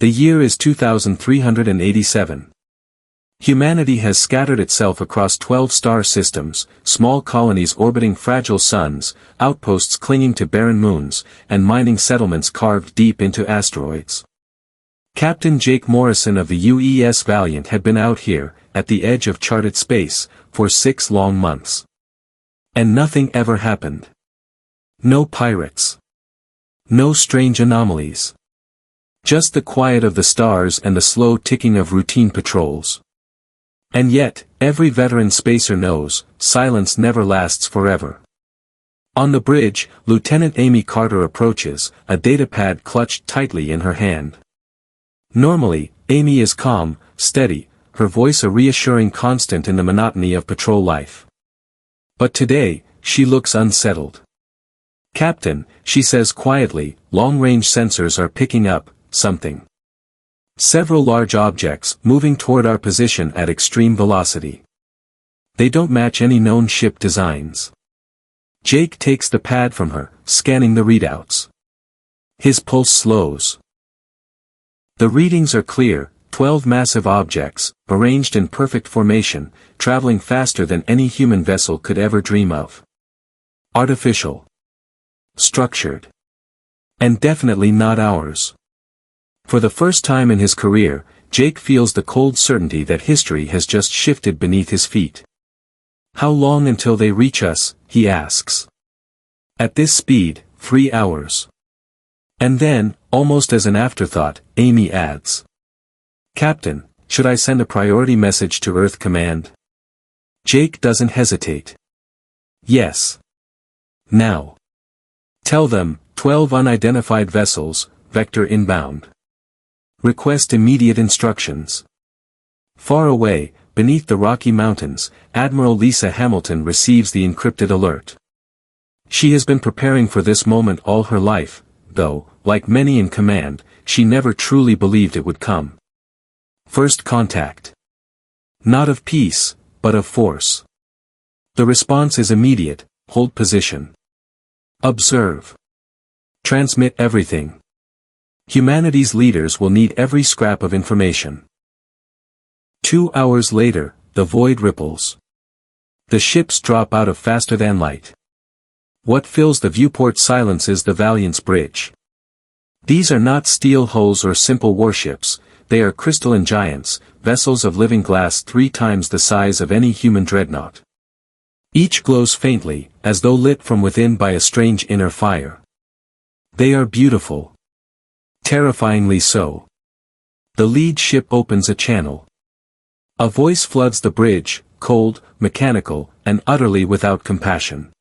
The year is 2387. Humanity has scattered itself across 12 star systems, small colonies orbiting fragile suns, outposts clinging to barren moons, and mining settlements carved deep into asteroids. Captain Jake Morrison of the UES Valiant had been out here, at the edge of charted space, for 6 long months. And nothing ever happened. No pirates. No strange anomalies. Just the quiet of the stars and the slow ticking of routine patrols. And yet, every veteran spacer knows, silence never lasts forever. On the bridge, Lieutenant Amy Carter approaches, a datapad clutched tightly in her hand. Normally, Amy is calm, steady, her voice a reassuring constant in the monotony of patrol life. But today, she looks unsettled. "Captain," she says quietly, "long-range sensors are picking up something. Several large objects moving toward our position at extreme velocity. They don't match any known ship designs." Jake takes the pad from her, scanning the readouts. His pulse slows. The readings are clear, 12 massive objects, arranged in perfect formation, traveling faster than any human vessel could ever dream of. Artificial. Structured. And definitely not ours. For the first time in his career, Jake feels the cold certainty that history has just shifted beneath his feet. "How long until they reach us?" he asks. "At this speed, 3 hours. And then, almost as an afterthought, Amy adds. "Captain, should I send a priority message to Earth Command?" Jake doesn't hesitate. "Yes. Now. Tell them, 12 unidentified vessels, vector inbound. Request immediate instructions." Far away, beneath the Rocky Mountains, Admiral Lisa Hamilton receives the encrypted alert. She has been preparing for this moment all her life, though, like many in command, she never truly believed it would come. First contact. Not of peace, but of force. The response is immediate: hold position. Observe. Transmit everything. Humanity's leaders will need every scrap of information. 2 hours later, the void ripples. The ships drop out of faster than light. What fills the viewport silences the Valiant's bridge. These are not steel hulls or simple warships, they are crystalline giants, vessels of living glass 3 times the size of any human dreadnought. Each glows faintly, as though lit from within by a strange inner fire. They are beautiful. Terrifyingly so. The lead ship opens a channel. A voice floods the bridge, cold, mechanical, and utterly without compassion.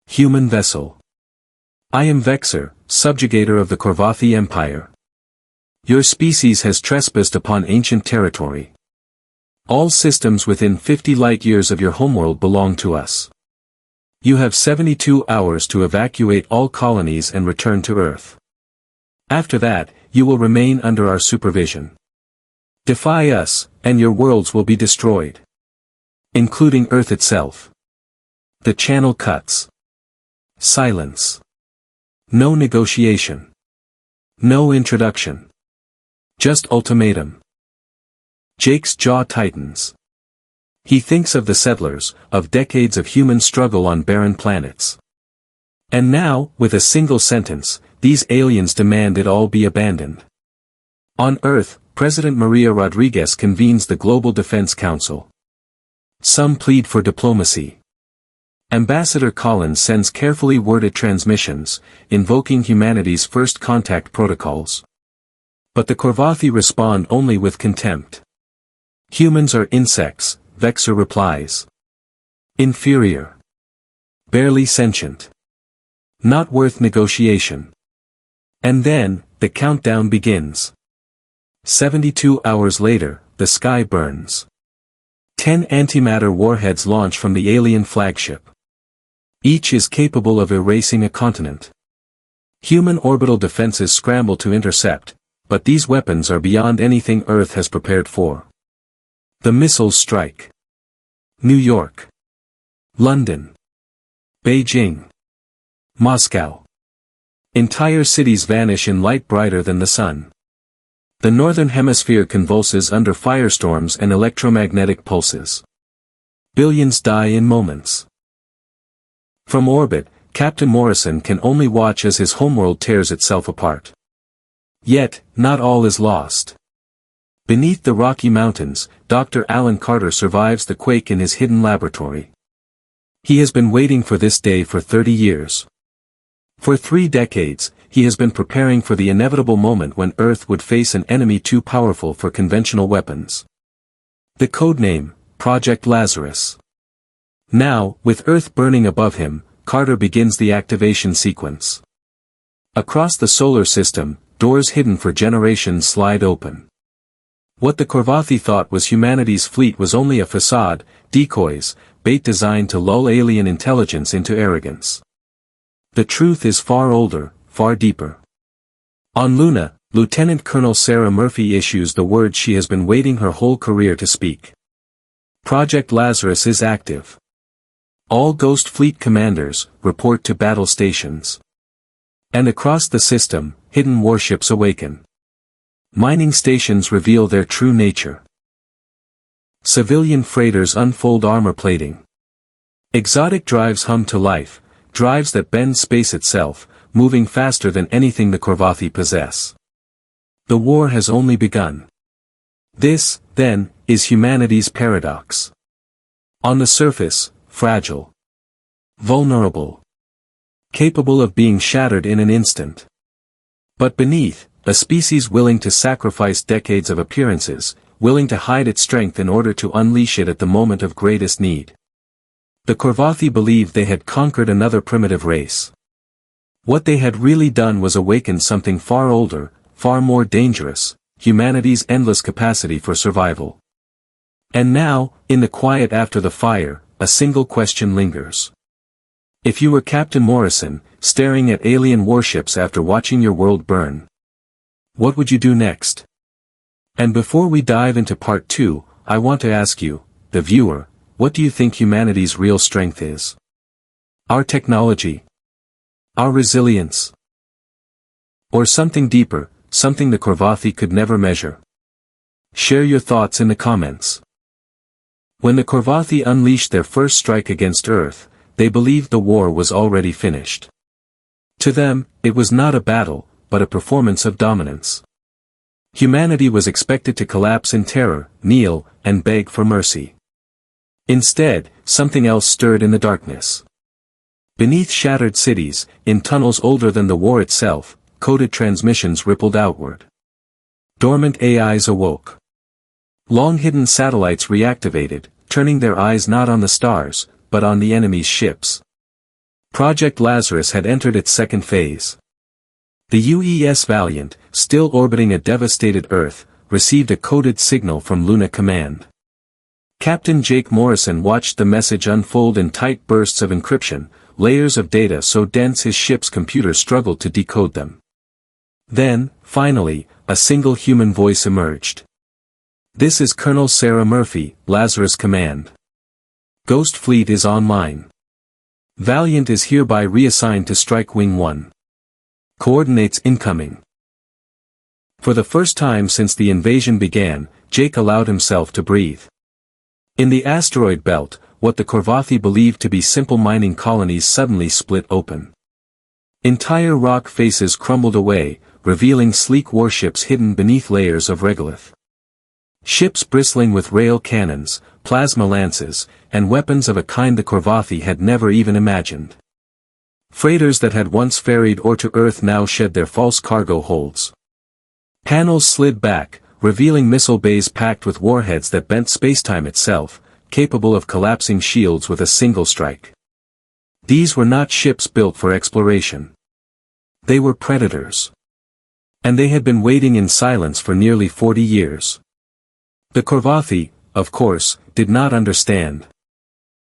"Human vessel. I am Vexer, subjugator of the Korvathi Empire. Your species has trespassed upon ancient territory. All systems within 50 light-years of your homeworld belong to us. You have 72 hours to evacuate all colonies and return to Earth. After that, you will remain under our supervision. Defy us, and your worlds will be destroyed. Including Earth itself." The channel cuts. Silence. No negotiation. No introduction. Just ultimatum. Jake's jaw tightens. He thinks of the settlers, of decades of human struggle on barren planets. And now, with a single sentence, these aliens demand it all be abandoned. On Earth, President Maria Rodriguez convenes the Global Defense Council. Some plead for diplomacy. Ambassador Collins sends carefully worded transmissions, invoking humanity's first contact protocols. But the Korvathi respond only with contempt. "Humans are insects," Vexer replies. "Inferior. Barely sentient. Not worth negotiation." And then, the countdown begins. 72 hours later, the sky burns. 10 antimatter warheads launch from the alien flagship. Each is capable of erasing a continent. Human orbital defenses scramble to intercept, but these weapons are beyond anything Earth has prepared for. The missiles strike. New York. London. Beijing. Moscow. Entire cities vanish in light brighter than the sun. The northern hemisphere convulses under firestorms and electromagnetic pulses. Billions die in moments. From orbit, Captain Morrison can only watch as his homeworld tears itself apart. Yet, not all is lost. Beneath the Rocky Mountains, Dr. Alan Carter survives the quake in his hidden laboratory. He has been waiting for this day for 30 years. For 3 decades, he has been preparing for the inevitable moment when Earth would face an enemy too powerful for conventional weapons. The codename, Project Lazarus. Now, with Earth burning above him, Carter begins the activation sequence. Across the solar system, doors hidden for generations slide open. What the Korvathi thought was humanity's fleet was only a facade, decoys, bait designed to lull alien intelligence into arrogance. The truth is far older, far deeper. On Luna, Lieutenant Colonel Sarah Murphy issues the words she has been waiting her whole career to speak. Project Lazarus is active. All Ghost Fleet commanders report to battle stations. And across the system, hidden warships awaken. Mining stations reveal their true nature. Civilian freighters unfold armor plating. Exotic drives hum to life, drives that bend space itself, moving faster than anything the Korvathi possess. The war has only begun. This, then, is humanity's paradox. On the surface, fragile. Vulnerable. Capable of being shattered in an instant. But beneath, a species willing to sacrifice decades of appearances, willing to hide its strength in order to unleash it at the moment of greatest need. The Korvathi believed they had conquered another primitive race. What they had really done was awaken something far older, far more dangerous, humanity's endless capacity for survival. And now, in the quiet after the fire, a single question lingers. If you were Captain Morrison, staring at alien warships after watching your world burn, what would you do next? And before we dive into part 2, I want to ask you, the viewer, what do you think humanity's real strength is? Our technology? Our resilience? Or something deeper, something the Korvathi could never measure? Share your thoughts in the comments. When the Korvathi unleashed their first strike against Earth, they believed the war was already finished. To them, it was not a battle, but a performance of dominance. Humanity was expected to collapse in terror, kneel, and beg for mercy. Instead, something else stirred in the darkness. Beneath shattered cities, in tunnels older than the war itself, coded transmissions rippled outward. Dormant AIs awoke. Long-hidden satellites reactivated, turning their eyes not on the stars, but on the enemy's ships. Project Lazarus had entered its second phase. The UES Valiant, still orbiting a devastated Earth, received a coded signal from Luna Command. Captain Jake Morrison watched the message unfold in tight bursts of encryption, layers of data so dense his ship's computer struggled to decode them. Then, finally, a single human voice emerged. This is Colonel Sarah Murphy, Lazarus Command. Ghost Fleet is online. Valiant is hereby reassigned to Strike Wing 1. Coordinates incoming. For the first time since the invasion began, Jake allowed himself to breathe. In the asteroid belt, what the Korvathi believed to be simple mining colonies suddenly split open. Entire rock faces crumbled away, revealing sleek warships hidden beneath layers of regolith. Ships bristling with rail cannons, plasma lances, and weapons of a kind the Korvathi had never even imagined. Freighters that had once ferried ore to Earth now shed their false cargo holds. Panels slid back, revealing missile bays packed with warheads that bent spacetime itself, capable of collapsing shields with a single strike. These were not ships built for exploration. They were predators. And they had been waiting in silence for nearly 40 years. The Korvathi, of course, did not understand.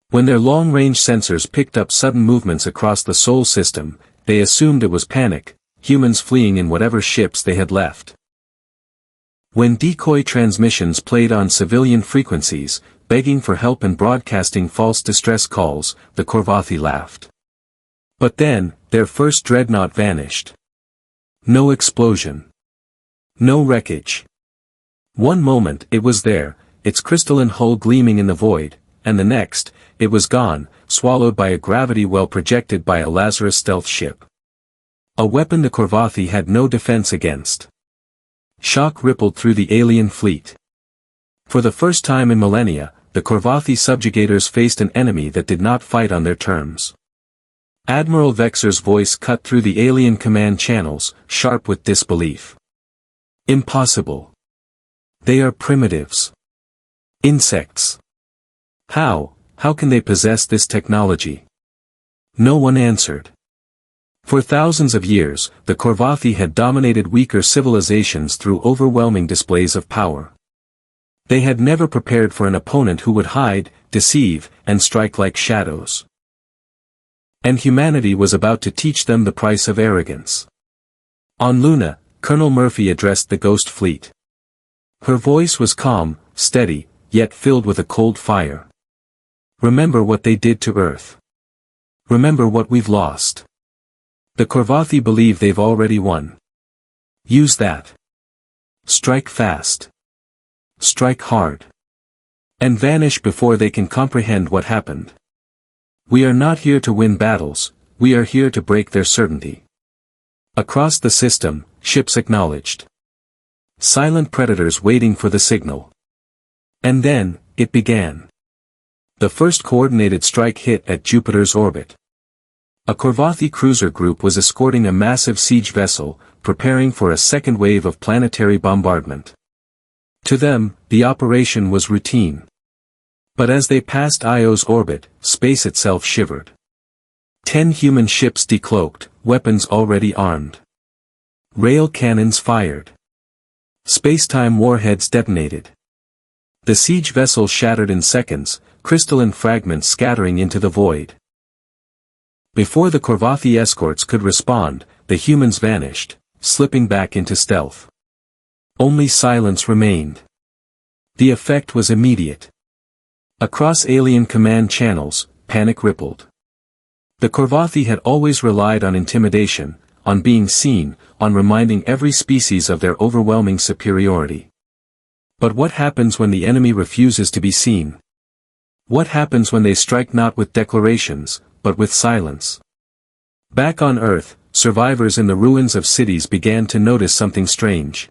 When their long-range sensors picked up sudden movements across the Sol system, they assumed it was panic, humans fleeing in whatever ships they had left. When decoy transmissions played on civilian frequencies, begging for help and broadcasting false distress calls, the Korvathi laughed. But then, their first dreadnought vanished. No explosion. No wreckage. One moment it was there, its crystalline hull gleaming in the void, and the next, it was gone, swallowed by a gravity well projected by a Lazarus stealth ship. A weapon the Korvathi had no defense against. Shock rippled through the alien fleet. For the first time in millennia, the Korvathi subjugators faced an enemy that did not fight on their terms. Admiral Vexer's voice cut through the alien command channels, sharp with disbelief. Impossible. They are primitives. Insects. How can they possess this technology? No one answered. For thousands of years, the Korvathi had dominated weaker civilizations through overwhelming displays of power. They had never prepared for an opponent who would hide, deceive, and strike like shadows. And humanity was about to teach them the price of arrogance. On Luna, Colonel Murphy addressed the Ghost Fleet. Her voice was calm, steady, yet filled with a cold fire. Remember what they did to Earth. Remember what we've lost. The Korvathi believe they've already won. Use that. Strike fast. Strike hard. And vanish before they can comprehend what happened. We are not here to win battles, we are here to break their certainty. Across the system, ships acknowledged. Silent predators waiting for the signal. And then, it began. The first coordinated strike hit at Jupiter's orbit. A Korvathi cruiser group was escorting a massive siege vessel, preparing for a second wave of planetary bombardment. To them, the operation was routine. But as they passed Io's orbit, space itself shivered. 10 human ships decloaked, weapons already armed. Rail cannons fired. Space-time warheads detonated. The siege vessel shattered in seconds, crystalline fragments scattering into the void. Before the Korvathi escorts could respond, the humans vanished, slipping back into stealth. Only silence remained. The effect was immediate. Across alien command channels, panic rippled. The Korvathi had always relied on intimidation, on being seen, on reminding every species of their overwhelming superiority. But what happens when the enemy refuses to be seen? What happens when they strike not with declarations, but with silence? Back on Earth, survivors in the ruins of cities began to notice something strange.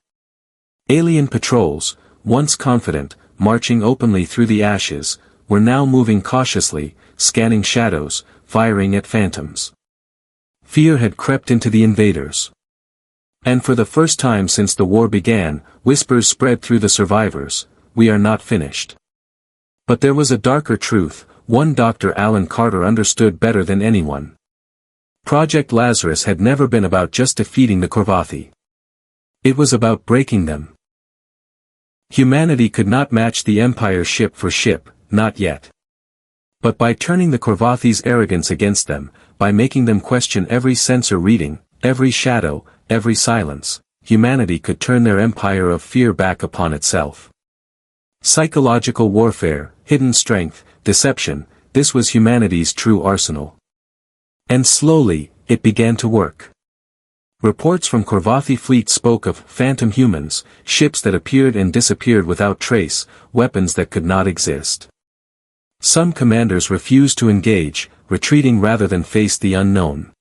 Alien patrols, once confident, marching openly through the ashes, were now moving cautiously, scanning shadows, firing at phantoms. Fear had crept into the invaders. And for the first time since the war began, whispers spread through the survivors, "We are not finished." But there was a darker truth, one Dr. Alan Carter understood better than anyone. Project Lazarus had never been about just defeating the Korvathi. It was about breaking them. Humanity could not match the Empire ship for ship, not yet. But by turning the Korvathi's arrogance against them, by making them question every sensor reading, every shadow, every silence, humanity could turn their empire of fear back upon itself. Psychological warfare, hidden strength, deception, this was humanity's true arsenal. And slowly, it began to work. Reports from Korvathi fleet spoke of phantom humans, ships that appeared and disappeared without trace, weapons that could not exist. Some commanders refused to engage, retreating rather than face the unknown.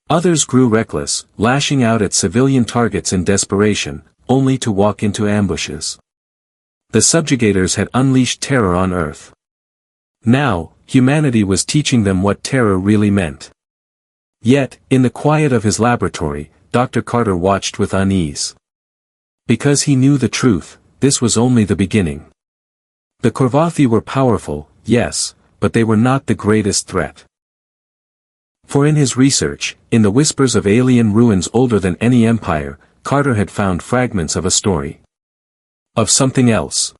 Others grew reckless, lashing out at civilian targets in desperation, only to walk into ambushes. The subjugators had unleashed terror on Earth. Now, humanity was teaching them what terror really meant. Yet, in the quiet of his laboratory, Dr. Carter watched with unease. Because he knew the truth, this was only the beginning. The Korvathi were powerful, yes, but they were not the greatest threat. For in his research, in the whispers of alien ruins older than any empire, Carter had found fragments of a story. Of something else.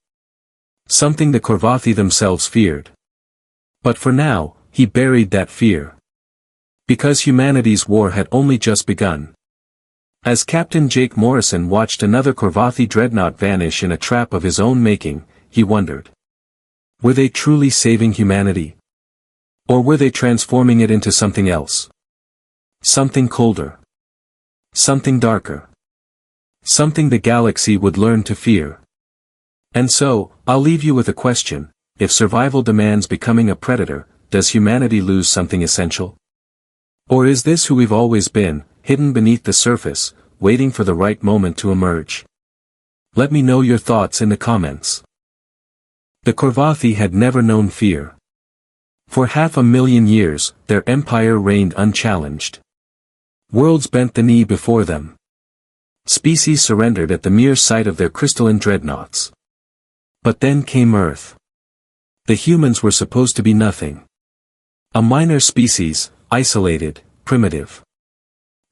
Something the Korvathi themselves feared. But for now, he buried that fear. Because humanity's war had only just begun. As Captain Jake Morrison watched another Korvathi dreadnought vanish in a trap of his own making, he wondered. Were they truly saving humanity? Or were they transforming it into something else? Something colder. Something darker. Something the galaxy would learn to fear. And so, I'll leave you with a question: if survival demands becoming a predator, does humanity lose something essential? Or is this who we've always been, hidden beneath the surface, waiting for the right moment to emerge? Let me know your thoughts in the comments. The Korvathi had never known fear. For 500,000 years, their empire reigned unchallenged. Worlds bent the knee before them. Species surrendered at the mere sight of their crystalline dreadnoughts. But then came Earth. The humans were supposed to be nothing. A minor species, isolated, primitive.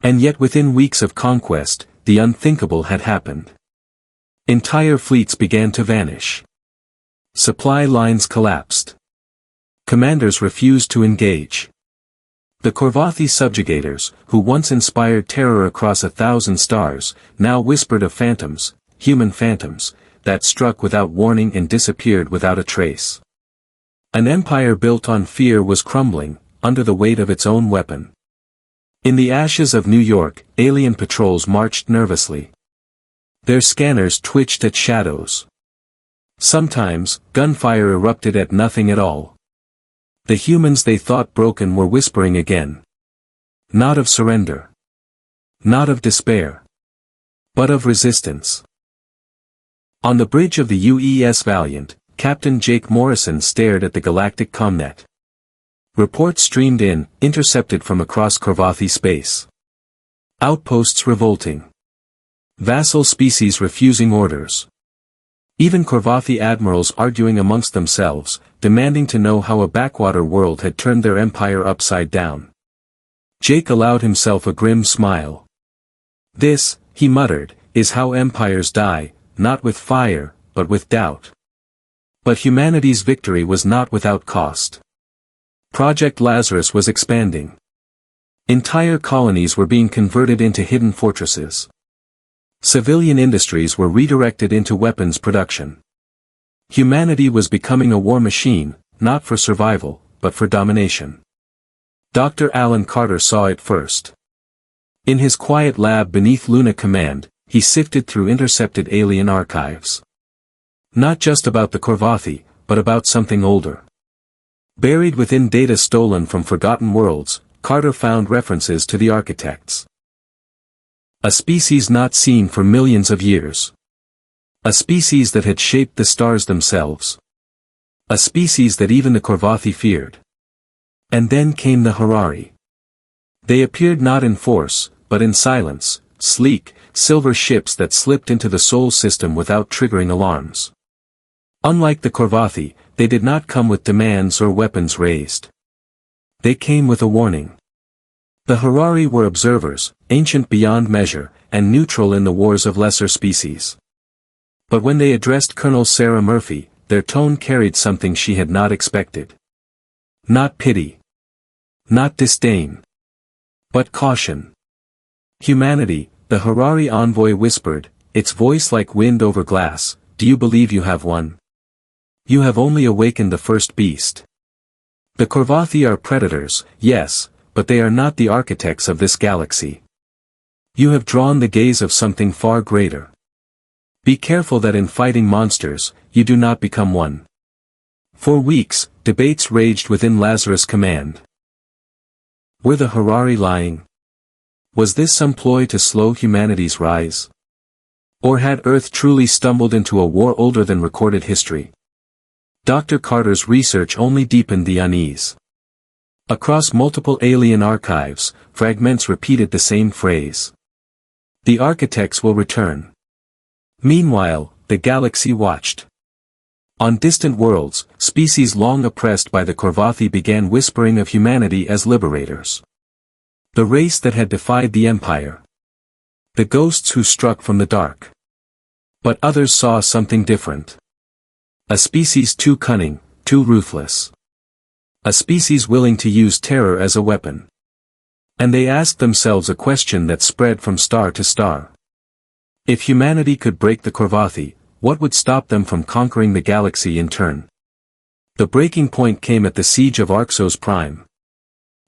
And yet within weeks of conquest, the unthinkable had happened. Entire fleets began to vanish. Supply lines collapsed. Commanders refused to engage. The Korvathi subjugators, who once inspired terror across 1,000 stars, now whispered of phantoms, human phantoms, that struck without warning and disappeared without a trace. An empire built on fear was crumbling, under the weight of its own weapon. In the ashes of New York, alien patrols marched nervously. Their scanners twitched at shadows. Sometimes, gunfire erupted at nothing at all. The humans they thought broken were whispering again. Not of surrender. Not of despair. But of resistance. On the bridge of the UES Valiant, Captain Jake Morrison stared at the galactic comnet. Reports streamed in, intercepted from across Korvathi space. Outposts revolting. Vassal species refusing orders. Even Korvathi admirals arguing amongst themselves, demanding to know how a backwater world had turned their empire upside down. Jake allowed himself a grim smile. This, he muttered, is how empires die, not with fire, but with doubt. But humanity's victory was not without cost. Project Lazarus was expanding. Entire colonies were being converted into hidden fortresses. Civilian industries were redirected into weapons production. Humanity was becoming a war machine, not for survival, but for domination. Dr. Alan Carter saw it first. In his quiet lab beneath Luna Command, he sifted through intercepted alien archives. Not just about the Korvathi, but about something older. Buried within data stolen from forgotten worlds, Carter found references to the architects. A species not seen for millions of years. A species that had shaped the stars themselves. A species that even the Korvathi feared. And then came the Harari. They appeared not in force, but in silence, sleek, silver ships that slipped into the Sol system without triggering alarms. Unlike the Korvathi, they did not come with demands or weapons raised. They came with a warning. The Harari were observers, ancient beyond measure, and neutral in the wars of lesser species. But when they addressed Colonel Sarah Murphy, their tone carried something she had not expected. Not pity. Not disdain. But caution. Humanity, the Harari envoy whispered, its voice like wind over glass, do you believe you have won? You have only awakened the first beast. The Korvathi are predators, yes, but they are not the architects of this galaxy. You have drawn the gaze of something far greater. Be careful that in fighting monsters, you do not become one. For weeks, debates raged within Lazarus Command. Were the Harari lying? Was this some ploy to slow humanity's rise? Or had Earth truly stumbled into a war older than recorded history? Dr. Carter's research only deepened the unease. Across multiple alien archives, fragments repeated the same phrase. The architects will return. Meanwhile, the galaxy watched. On distant worlds, species long oppressed by the Korvathi began whispering of humanity as liberators. The race that had defied the Empire. The ghosts who struck from the dark. But others saw something different. A species too cunning, too ruthless. A species willing to use terror as a weapon. And they asked themselves a question that spread from star to star. If humanity could break the Korvathi, what would stop them from conquering the galaxy in turn? The breaking point came at the siege of Arxos Prime.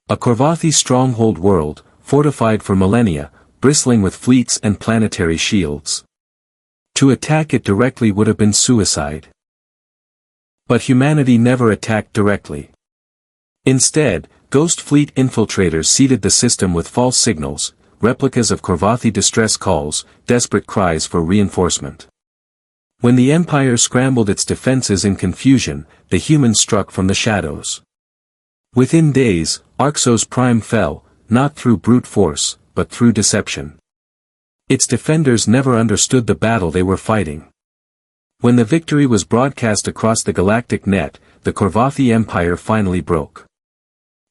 A Korvathi stronghold world, fortified for millennia, bristling with fleets and planetary shields. To attack it directly would have been suicide. But humanity never attacked directly. Instead, Ghost Fleet infiltrators seeded the system with false signals, replicas of Korvathi distress calls, desperate cries for reinforcement. When the Empire scrambled its defenses in confusion, the humans struck from the shadows. Within days, Arxos Prime fell, not through brute force, but through deception. Its defenders never understood the battle they were fighting. When the victory was broadcast across the galactic net, the Korvathi Empire finally broke.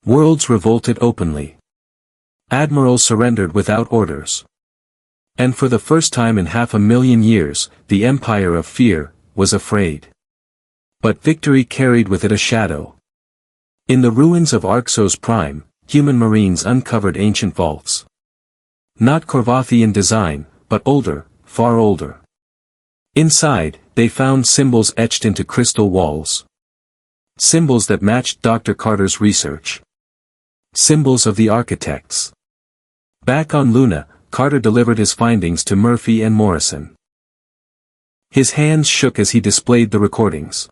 Worlds revolted openly. Admirals surrendered without orders. And for the first time in 500,000 years, the Empire of Fear was afraid. But victory carried with it a shadow. In the ruins of Arxos Prime, human marines uncovered ancient vaults. Not Korvathi in design, but older, far older. Inside, they found symbols etched into crystal walls. Symbols that matched Dr. Carter's research. Symbols of the architects. Back on Luna, Carter delivered his findings to Murphy and Morrison. His hands shook as he displayed the recordings.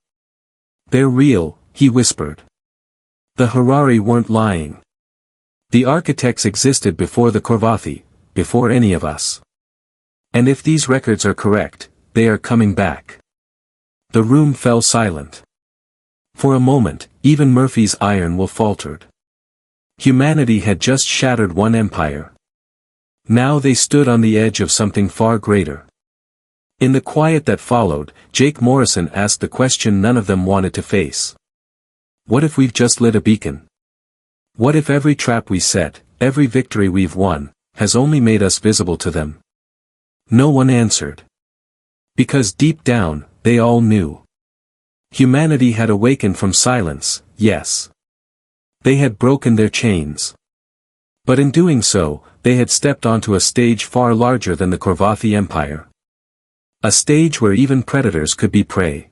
"They're real," he whispered. "The Harari weren't lying. The architects existed before the Korvathi, before any of us. And if these records are correct, they are coming back." The room fell silent. For a moment, even Murphy's iron will faltered. Humanity had just shattered one empire. Now they stood on the edge of something far greater. In the quiet that followed, Jake Morrison asked the question none of them wanted to face. What if we've just lit a beacon? What if every trap we set, every victory we've won, has only made us visible to them? No one answered. Because deep down, they all knew. Humanity had awakened from silence, yes. They had broken their chains. But in doing so, they had stepped onto a stage far larger than the Korvathi Empire. A stage where even predators could be prey.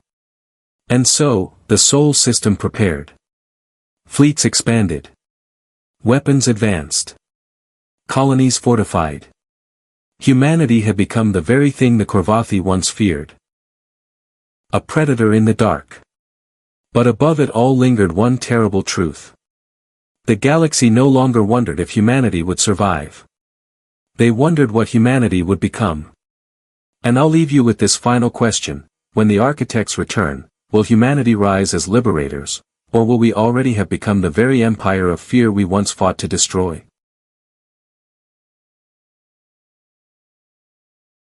And so, the Sol system prepared. Fleets expanded. Weapons advanced. Colonies fortified. Humanity had become the very thing the Korvathi once feared. A predator in the dark. But above it all lingered one terrible truth. The galaxy no longer wondered if humanity would survive. They wondered what humanity would become. And I'll leave you with this final question: when the architects return, will humanity rise as liberators, or will we already have become the very empire of fear we once fought to destroy?